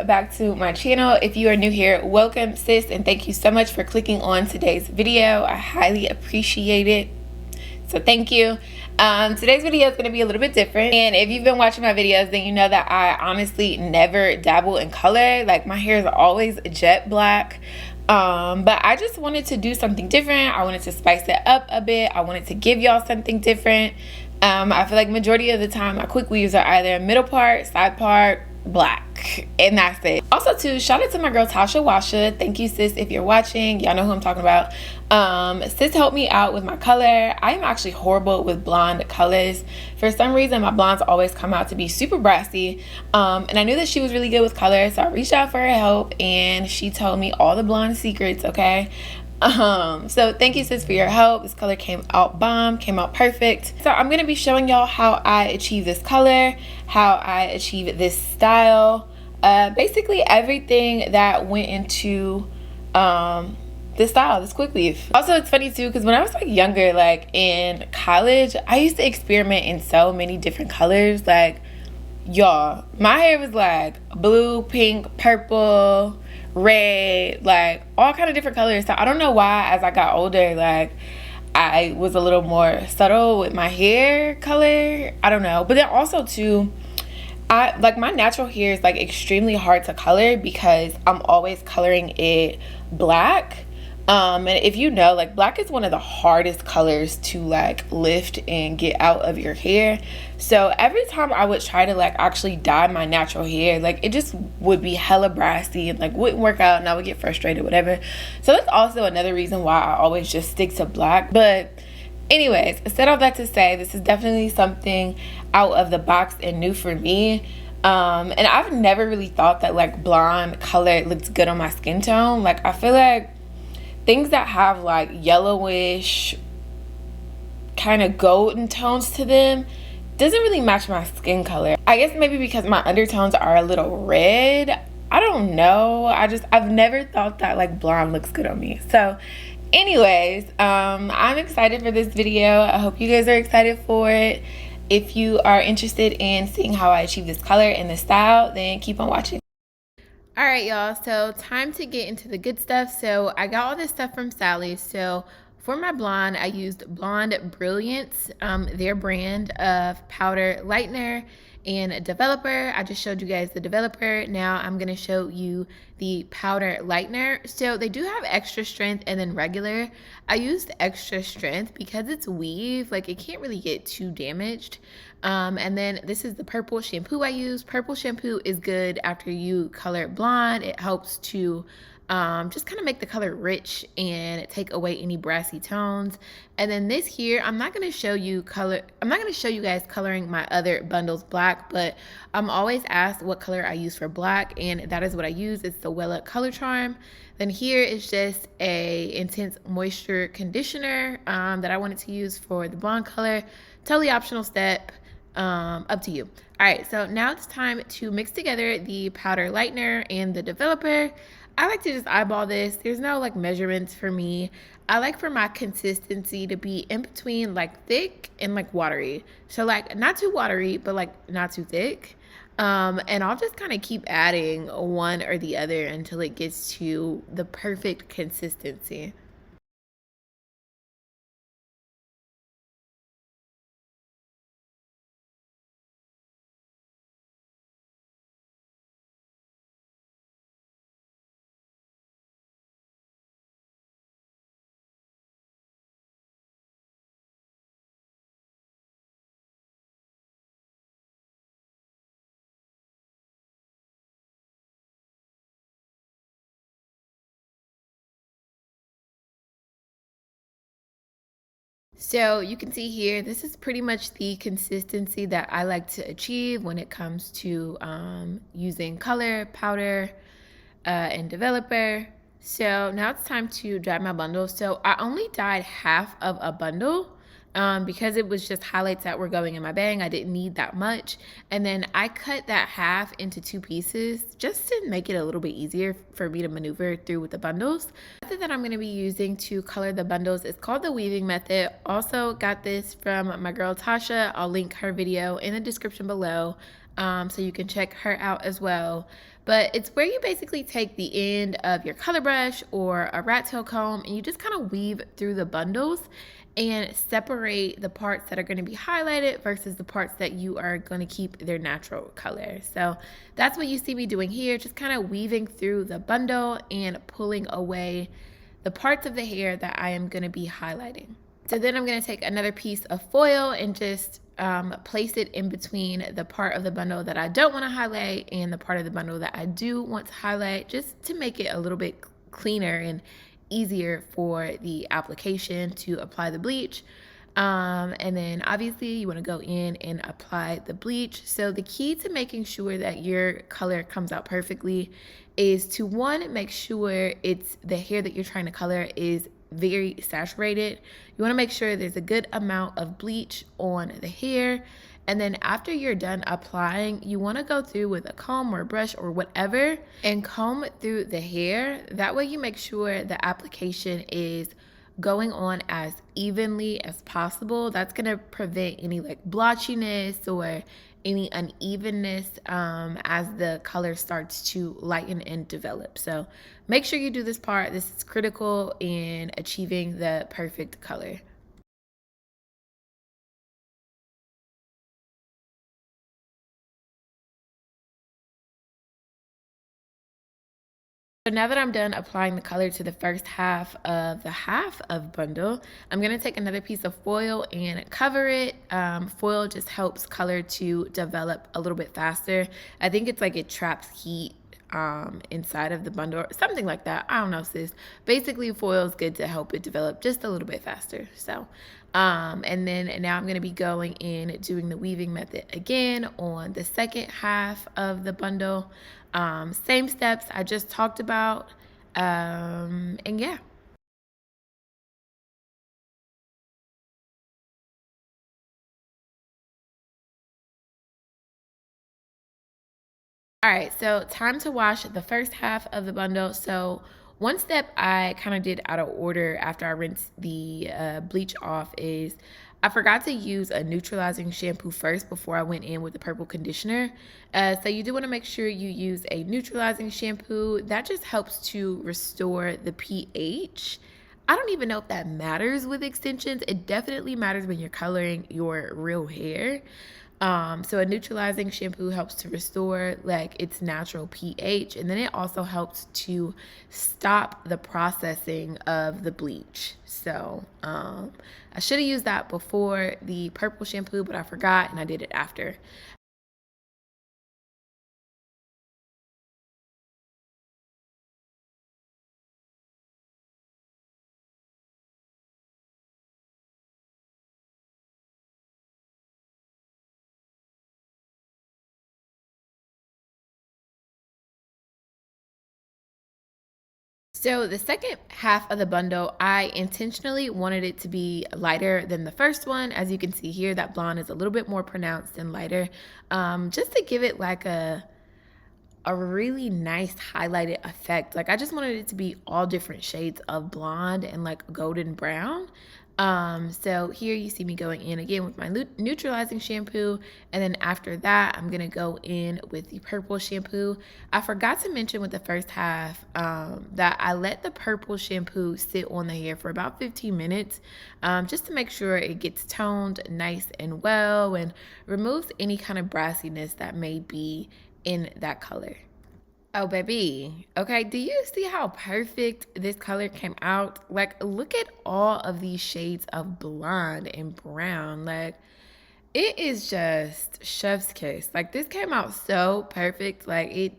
back to my channel. If you are new here, welcome sis, and thank you so much for clicking on today's video. I highly appreciate it, so thank you. Today's video is going to be a little bit different, and if you've been watching my videos, then you know that I honestly never dabble in color. Like, my hair is always jet black. But I just wanted to do something different. I wanted to spice it up a bit. I wanted to give y'all something different. I feel like majority of the time my quick weaves are either middle part, side part, black, and that's it. Also too, shout out to my girl Tasha Washa. Thank you, sis, if you're watching. Y'all know who I'm talking about. Sis helped me out with my color. I am actually horrible with blonde colors. For some reason, my blondes always come out to be super brassy. And I knew that she was really good with color, so I reached out for her help, and she told me all the blonde secrets, okay? So thank you, sis, for your help. This color came out bomb, came out perfect. So I'm gonna be showing y'all how I achieve this color, how I achieve this style, basically everything that went into this style, this quick weave. Also, it's funny too, because when I was like younger, like in college, I used to experiment in so many different colors. Like, y'all, my hair was like blue, pink, purple, red, like all kind of different colors. So I don't know why as I got older, like I was a little more subtle with my hair color. I don't know. But then also too, I like my natural hair is like extremely hard to color because I'm always coloring it black. And if you know, like, black is one of the hardest colors to like lift and get out of your hair. So every time I would try to like actually dye my natural hair, like it just would be hella brassy and like wouldn't work out, and I would get frustrated, whatever. So that's also another reason why I always just stick to black. But anyways, I said all that to say this is definitely something out of the box and new for me. And I've never really thought that like blonde color looked good on my skin tone. Like, I feel like things that have like yellowish kind of golden tones to them doesn't really match my skin color. I guess maybe because my undertones are a little red. I don't know. I've never thought that like blonde looks good on me. So anyways, I'm excited for this video. I hope you guys are excited for it. If you are interested in seeing how I achieve this color and this style, then keep on watching. All right, y'all, so time to get into the good stuff. So I got all this stuff from Sally's. So for my blonde, I used Blonde Brilliance, their brand of powder lightener and developer. I just showed you guys the developer. Now I'm gonna show you the powder lightener. So they do have extra strength and then regular. I used extra strength because it's weave, like it can't really get too damaged. And then this is the purple shampoo I use. Purple shampoo is good after you color blonde. It helps to just kind of make the color rich and take away any brassy tones. And then this here, I'm not going to show you guys coloring my other bundles black, but I'm always asked what color I use for black, and that is what I use. It's the Wella Color Charm. Then here is just a intense moisture conditioner that I wanted to use for the blonde color. Totally optional step, up to you. All right, so now it's time to mix together the powder lightener and the developer. I like to just eyeball this. There's no like measurements for me. I like for my consistency to be in between like thick and like watery. So like not too watery, but like not too thick. And I'll just kind of keep adding one or the other until it gets to the perfect consistency. So you can see here, this is pretty much the consistency that I like to achieve when it comes to using color, powder, and developer. So now it's time to dye my bundle. So I only dyed half of a bundle because it was just highlights that were going in my bang. I didn't need that much. And then I cut that half into 2 pieces just to make it a little bit easier for me to maneuver through with the bundles. The method that I'm going to be using to color the bundles is called the weaving method. Also got this from my girl Tasha. I'll link her video in the description below so you can check her out as well. But it's where you basically take the end of your color brush or a rat tail comb and you just kind of weave through the bundles and separate the parts that are going to be highlighted versus the parts that you are going to keep their natural color. So that's what you see me doing here, just kind of weaving through the bundle and pulling away the parts of the hair that I am going to be highlighting. So then I'm going to take another piece of foil and just place it in between the part of the bundle that I don't want to highlight and the part of the bundle that I do want to highlight, just to make it a little bit cleaner and easier for the application to apply the bleach. And then obviously you want to go in and apply the bleach. So the key to making sure that your color comes out perfectly is to, one, make sure it's the hair that you're trying to color is very saturated. You want to make sure there's a good amount of bleach on the hair. And then after you're done applying, you want to go through with a comb or a brush or whatever and comb through the hair. That way you make sure the application is going on as evenly as possible. That's going to prevent any like blotchiness or any unevenness as the color starts to lighten and develop. So make sure you do this part. This is critical in achieving the perfect color. So now that I'm done applying the color to the first half of bundle, I'm going to take another piece of foil and cover it. Foil just helps color to develop a little bit faster. I think it's like it traps heat inside of the bundle or something like that. I don't know, sis. Basically, foil is good to help it develop just a little bit faster. So, and then now I'm going to be going in doing the weaving method again on the second half of the bundle. Same steps I just talked about. And yeah. All right, so time to wash the first half of the bundle. So one step I kind of did out of order after I rinsed the bleach off is I forgot to use a neutralizing shampoo first before I went in with the purple conditioner. So you do want to make sure you use a neutralizing shampoo. That just helps to restore the pH. I don't even know if that matters with extensions. It definitely matters when you're coloring your real hair. So a neutralizing shampoo helps to restore like its natural pH, and then it also helps to stop the processing of the bleach. So I should have used that before the purple shampoo, but I forgot and I did it after. So the second half of the bundle, I intentionally wanted it to be lighter than the first one. As you can see here, that blonde is a little bit more pronounced and lighter, just to give it like a really nice highlighted effect. Like I just wanted it to be all different shades of blonde and like golden brown. So here you see me going in again with my neutralizing shampoo, and then after that I'm gonna go in with the purple shampoo. I forgot to mention with the first half that I let the purple shampoo sit on the hair for about 15 minutes just to make sure it gets toned nice and well and removes any kind of brassiness that may be in that color. Oh, baby. Okay, do you see how perfect this color came out? Like, look at all of these shades of blonde and brown. Like, it is just chef's kiss. Like, this came out so perfect. Like,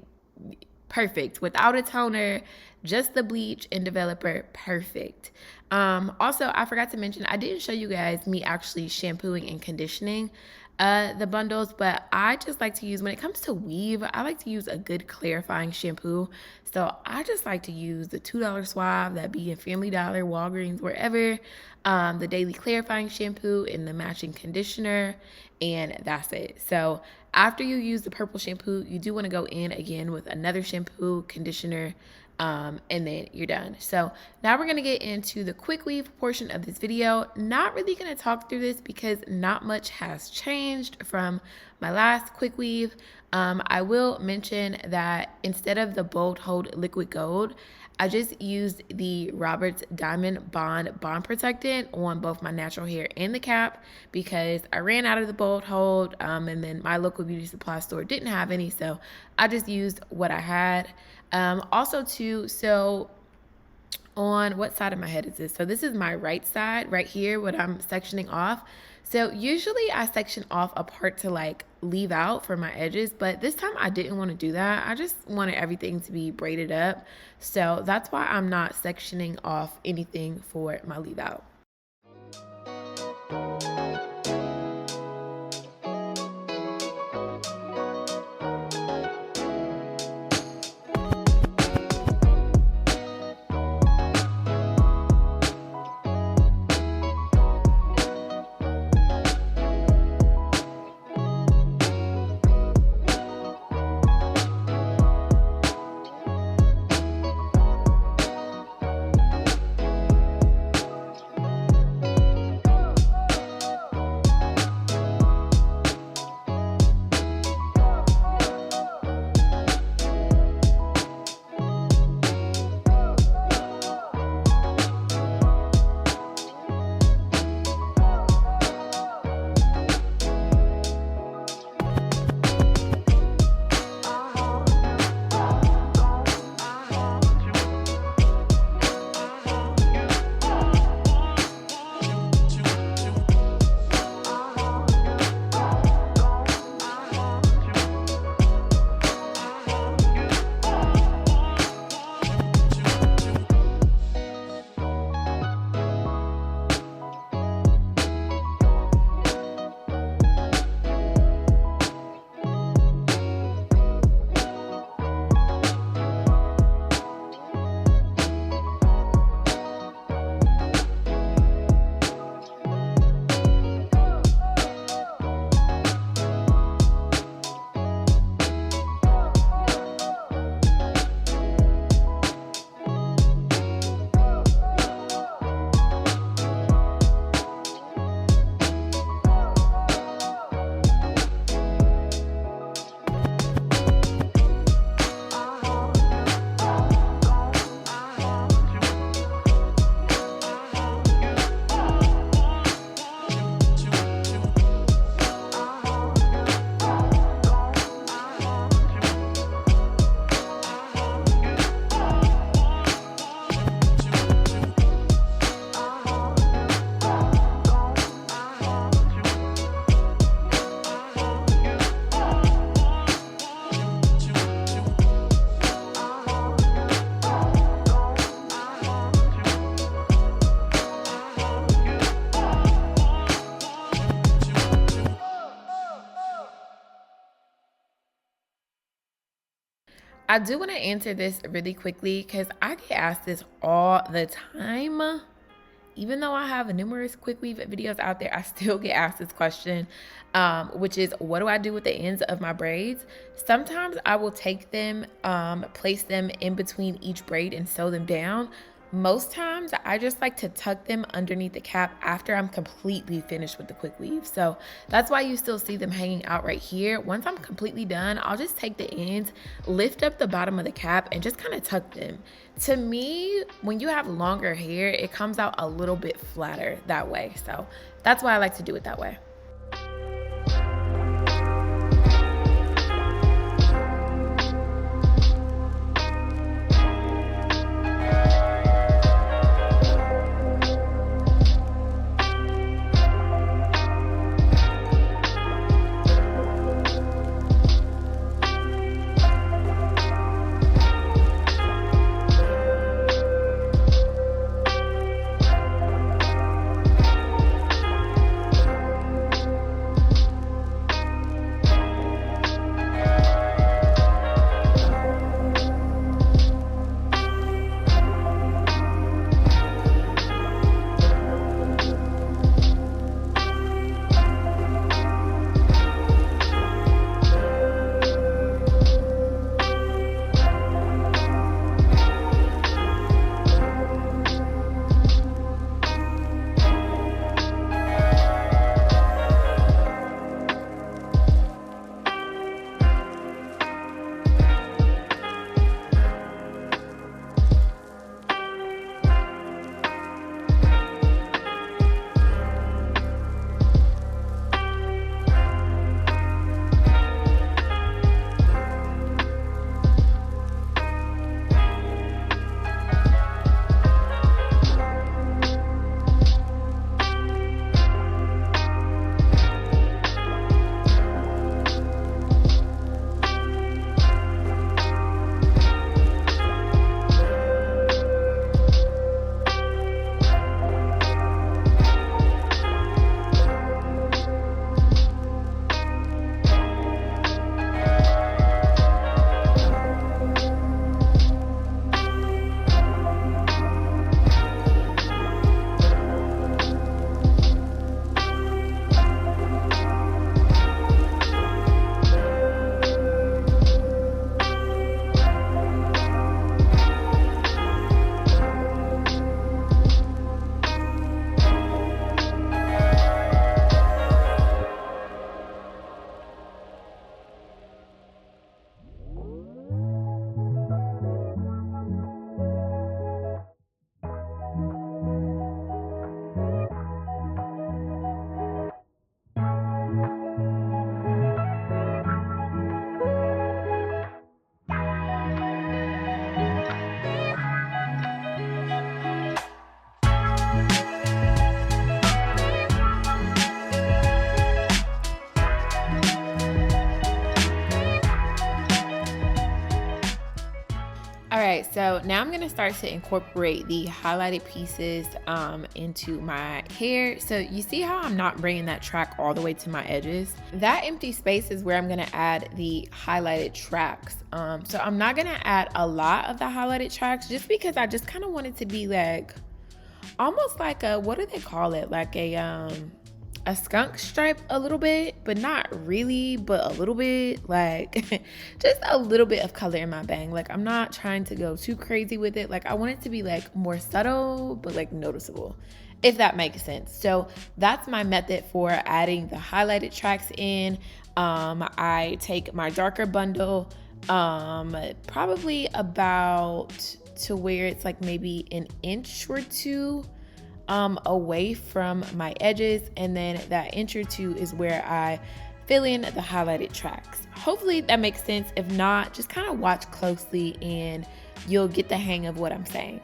perfect. Without a toner, just the bleach and developer, perfect. Also, I forgot to mention, I didn't show you guys me actually shampooing and conditioning the bundles, but I just like to use, when it comes to weave, I like to use a good clarifying shampoo. So I just like to use the $2 Suave that be in Family Dollar, Walgreens, wherever, the daily clarifying shampoo and the matching conditioner, and that's it. So after you use the purple shampoo, you do want to go in again with another shampoo, conditioner, and then you're done. So now we're gonna get into the quick weave portion of this video. Not really gonna talk through this because not much has changed from my last quick weave. I will mention that instead of the Bold Hold Liquid Gold, I just used the Roberts Diamond Bond Protectant on both my natural hair and the cap because I ran out of the Bold Hold, and then my local beauty supply store didn't have any, so I just used what I had. Also too, so on what side of my head is this? So this is my right side right here, what I'm sectioning off. So usually I section off a part to like leave out for my edges, but this time I didn't want to do that. I just wanted everything to be braided up. So that's why I'm not sectioning off anything for my leave out. I do want to answer this really quickly because I get asked this all the time. Even though I have numerous quick weave videos out there, I still get asked this question, which is, what do I do with the ends of my braids? Sometimes I will take them, place them in between each braid and sew them down. Most times I just like to tuck them underneath the cap after I'm completely finished with the quick weave. So that's why you still see them hanging out right here. Once I'm completely done, I'll just take the ends, lift up the bottom of the cap and just kind of tuck them. To me, when you have longer hair, it comes out a little bit flatter that way. So that's why I like to do it that way. so now I'm going to start to incorporate the highlighted pieces into my hair. So you see how I'm not bringing that track all the way to my edges? That empty space is where I'm going to add the highlighted tracks. So I'm not going to add a lot of the highlighted tracks just because I just kind of want it to be like almost like a, what do they call it? Like a skunk stripe a little bit, but not really, but a little bit, like just a little bit of color in my bang. Like I'm not trying to go too crazy with it. Like I want it to be like more subtle, but like noticeable, if that makes sense. So that's my method for adding the highlighted tracks in. I take my darker bundle, probably about to where it's like maybe an inch or two away from my edges, and then that inch or two is where I fill in the highlighted tracks. Hopefully that makes sense. If not, just kind of watch closely and you'll get the hang of what I'm saying.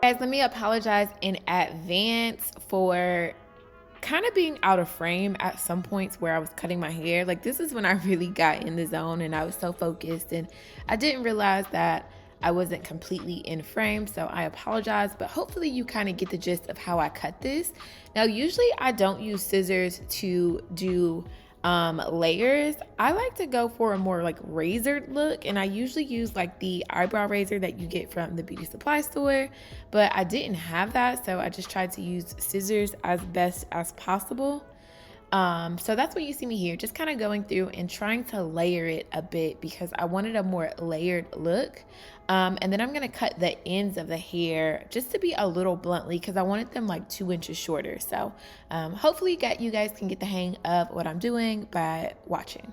Guys, let me apologize in advance for kind of being out of frame at some points where I was cutting my hair. Like this is when I really got in the zone and I was so focused, and I didn't realize that I wasn't completely in frame, so I apologize, but hopefully you kind of get the gist of how I cut this. Now, usually I don't use scissors to do layers. I like to go for a more like razored look, and I usually use like the eyebrow razor that you get from the beauty supply store, but I didn't have that, so I just tried to use scissors as best as possible. So that's what you see me here, just kind of going through and trying to layer it a bit because I wanted a more layered look. And then I'm going to cut the ends of the hair just to be a little bluntly because I wanted them like 2 inches shorter. So hopefully you guys can get the hang of what I'm doing by watching.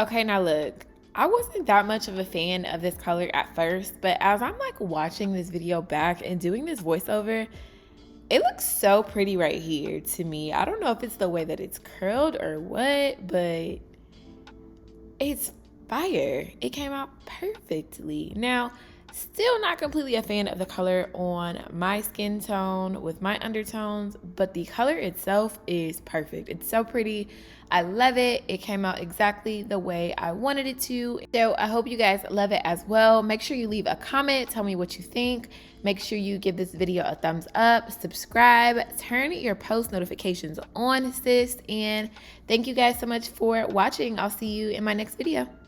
Okay, now look, I wasn't that much of a fan of this color at first, but as I'm like watching this video back and doing this voiceover, it looks so pretty right here to me. I don't know if it's the way that it's curled or what, but it's fire. It came out perfectly. Now, still not completely a fan of the color on my skin tone with my undertones, but the color itself is perfect. It's so pretty. I love it. It came out exactly the way I wanted it to. So I hope you guys love it as well. Make sure you leave a comment. Tell me what you think. Make sure you give this video a thumbs up, subscribe, turn your post notifications on, sis. And thank you guys so much for watching. I'll see you in my next video.